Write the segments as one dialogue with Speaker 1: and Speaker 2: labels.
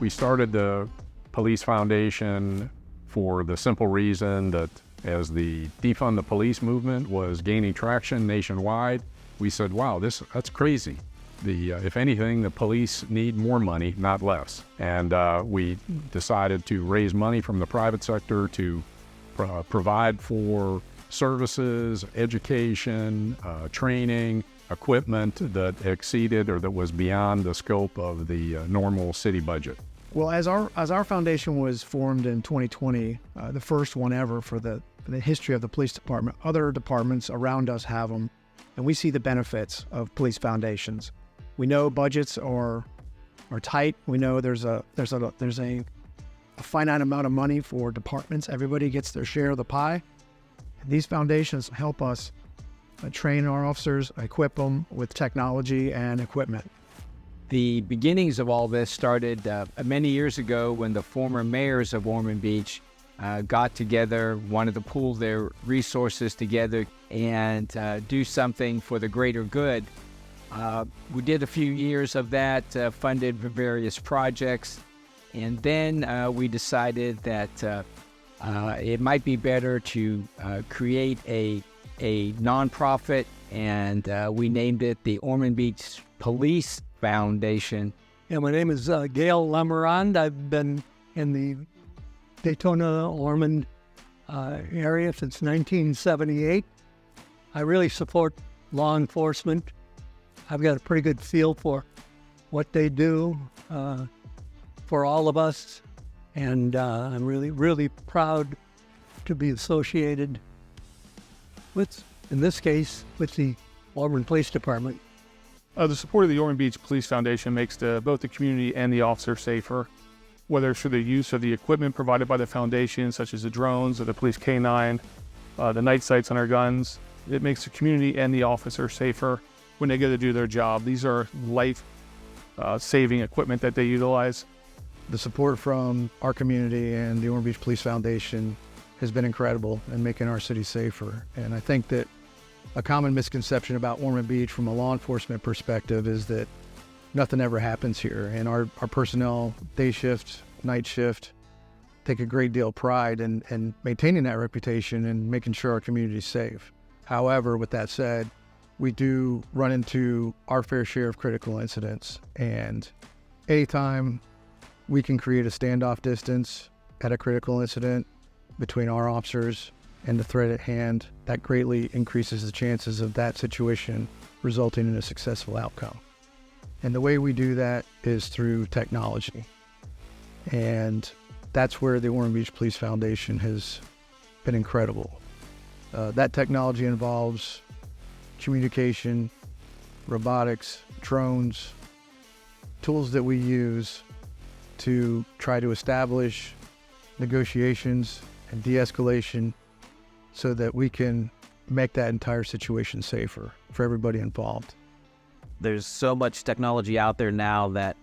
Speaker 1: We started the Police Foundation for the simple reason that as the defund the police movement was gaining traction nationwide, we said, wow, that's crazy. If anything, the police need more money, not less. And we decided to raise money from the private sector to provide for services, education, training, equipment that exceeded or that was beyond the scope of the normal city budget.
Speaker 2: Well, as our foundation was formed in 2020, the first one ever for the history of the police department, other departments around us have them, and we see the benefits of police foundations. We know budgets are tight. We know there's a finite amount of money for departments. Everybody gets their share of the pie. And these foundations help us train our officers, equip them with technology and equipment.
Speaker 3: The beginnings of all this started many years ago when the former mayors of Ormond Beach got together, wanted to pool their resources together and do something for the greater good. We did a few years of that, funded various projects, and then we decided that it might be better to create a nonprofit, and we named it the Ormond Beach Police Foundation.
Speaker 4: Yeah, my name is Gail Lamarand. I've been in the Daytona-Ormond area since 1978. I really support law enforcement. I've got a pretty good feel for what they do for all of us, and I'm really, really proud to be associated with, in this case, with the Ormond Police Department.
Speaker 5: The support of the Ormond Beach Police Foundation makes both the community and the officer safer, whether it's through the use of the equipment provided by the foundation, such as the drones or the police K9, the night sights on our guns. It makes the community and the officer safer when they get to do their job. These are life-saving equipment that they utilize.
Speaker 2: The support from our community and the Ormond Beach Police Foundation has been incredible in making our city safer. And I think that a common misconception about Ormond Beach from a law enforcement perspective is that nothing ever happens here. And our personnel, day shift, night shift, take a great deal of pride in maintaining that reputation and making sure our community is safe. However, with that said, we do run into our fair share of critical incidents. And anytime we can create a standoff distance at a critical incident between our officers and the threat at hand, that greatly increases the chances of that situation resulting in a successful outcome. And the way we do that is through technology. And that's where the Ormond Beach Police Foundation has been incredible. That technology involves communication, robotics, drones, tools that we use to try to establish negotiations and de-escalation so that we can make that entire situation safer for everybody involved.
Speaker 6: There's so much technology out there now that,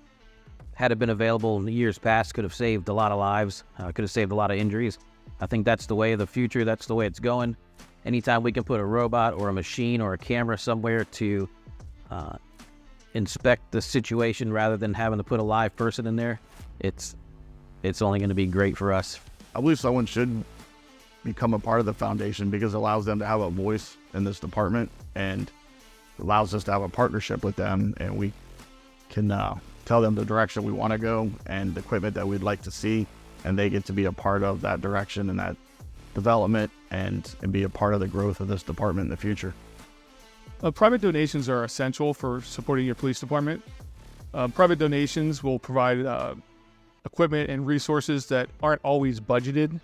Speaker 6: had it been available in the years past, could have saved a lot of lives, could have saved a lot of injuries. I think that's the way of the future. That's the way it's going. Anytime we can put a robot or a machine or a camera somewhere to inspect the situation rather than having to put a live person in there, it's only going to be great for us.
Speaker 7: I believe someone should become a part of the foundation because it allows them to have a voice in this department and allows us to have a partnership with them, and we can tell them the direction we want to go and the equipment that we'd like to see, and they get to be a part of that direction and that development and be a part of the growth of this department in the future.
Speaker 5: Private donations are essential for supporting your police department. Private donations will provide equipment and resources that aren't always budgeted.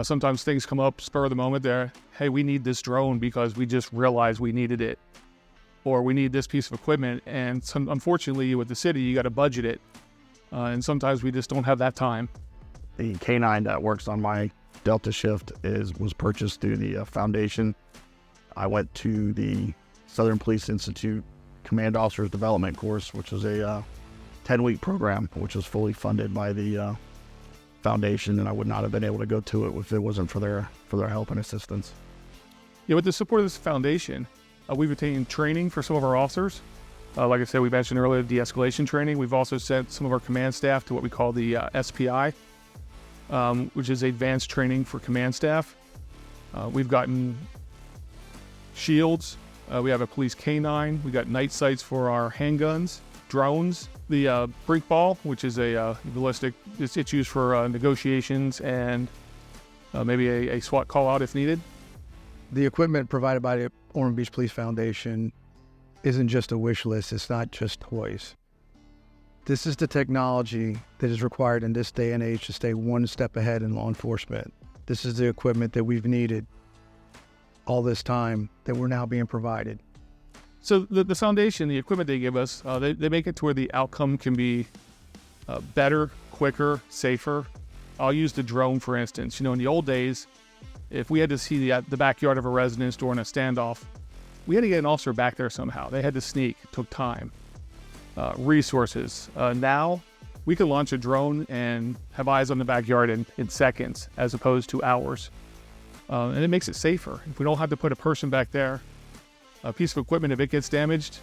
Speaker 5: Sometimes things come up spur of the moment there. Hey, we need this drone because we just realized we needed it. Or we need this piece of equipment. And unfortunately, with the city, you got to budget it. And sometimes we just don't have that time.
Speaker 7: The K9 that works on my Delta shift was purchased through the foundation. I went to the Southern Police Institute Command Officers Development course, which was a 10-week program, which was fully funded by the foundation, and I would not have been able to go to it if it wasn't for their help and assistance.
Speaker 5: Yeah, with the support of this foundation, we've attained training for some of our officers. Like I said, we mentioned earlier, de-escalation training. We've also sent some of our command staff to what we call the SPI, which is advanced training for command staff. We've gotten shields. We have a police canine. We got night sights for our handguns, drones, the brink ball, which is a ballistic. It's used for negotiations and maybe a SWAT call out if needed.
Speaker 2: The equipment provided by the Ormond Beach Police Foundation isn't just a wish list. It's not just toys. This is the technology that is required in this day and age to stay one step ahead in law enforcement. This is the equipment that we've needed all this time that we're now being provided.
Speaker 5: So the foundation, the equipment they give us, they make it to where the outcome can be better, quicker, safer. I'll use the drone, for instance. In the old days, if we had to see the backyard of a residence during a standoff, we had to get an officer back there somehow. They had to sneak. It took time, resources. Now, we can launch a drone and have eyes on the backyard in seconds as opposed to hours. And it makes it safer. If we don't have to put a person back there, a piece of equipment, if it gets damaged,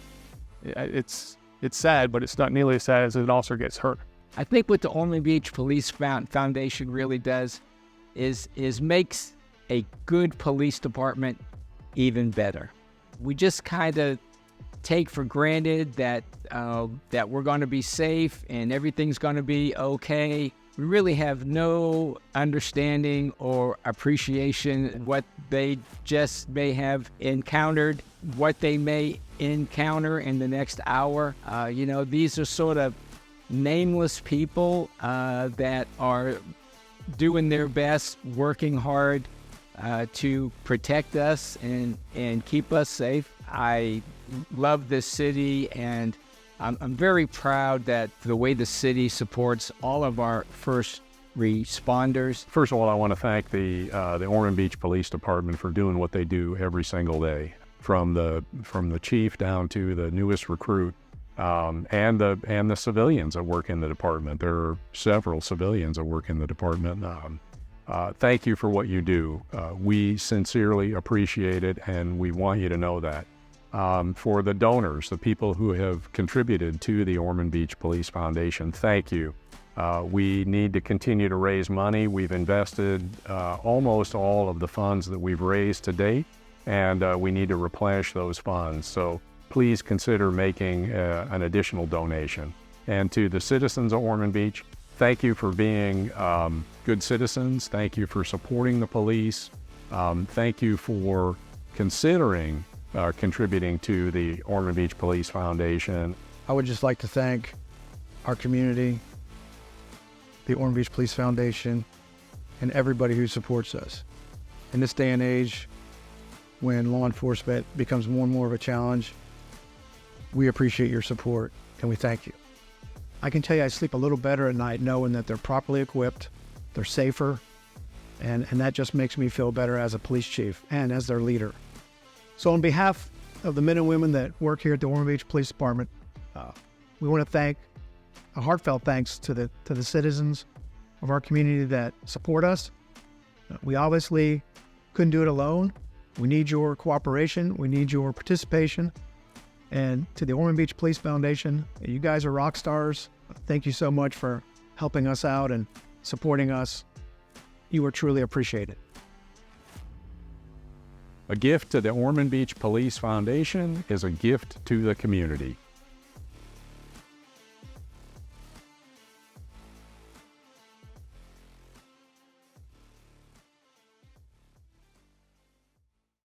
Speaker 5: it's sad, but it's not nearly as sad as an officer gets hurt.
Speaker 3: I think what the Ormond Beach Police Foundation really does is makes a good police department even better. We just kind of take for granted that we're going to be safe and everything's going to be okay. We really have no understanding or appreciation what they just may have encountered, what they may encounter in the next hour. These are sort of nameless people that are doing their best, working hard to protect us and keep us safe. I love this city, and I'm very proud that the way the city supports all of our first responders.
Speaker 1: First of all, I want to thank the Ormond Beach Police Department for doing what they do every single day, from the chief down to the newest recruit, and the civilians that work in the department. There are several civilians that work in the department. Thank you for what you do. We sincerely appreciate it, and we want you to know that. For the donors, the people who have contributed to the Ormond Beach Police Foundation, thank you. We need to continue to raise money. We've invested almost all of the funds that we've raised to date, and we need to replenish those funds. So please consider making an additional donation. And to the citizens of Ormond Beach, thank you for being good citizens. Thank you for supporting the police. Thank you for considering contributing to the Ormond Beach Police Foundation.
Speaker 2: I would just like to thank our community, the Ormond Beach Police Foundation, and everybody who supports us. In this day and age, when law enforcement becomes more and more of a challenge, we appreciate your support, and we thank you. I can tell you I sleep a little better at night knowing that they're properly equipped, they're safer, and that just makes me feel better as a police chief and as their leader. So on behalf of the men and women that work here at the Ormond Beach Police Department, we want to thank a heartfelt thanks to the citizens of our community that support us. We obviously couldn't do it alone. We need your cooperation. We need your participation. And to the Ormond Beach Police Foundation, you guys are rock stars. Thank you so much for helping us out and supporting us. You are truly appreciated.
Speaker 1: A gift to the Ormond Beach Police Foundation is a gift to the community.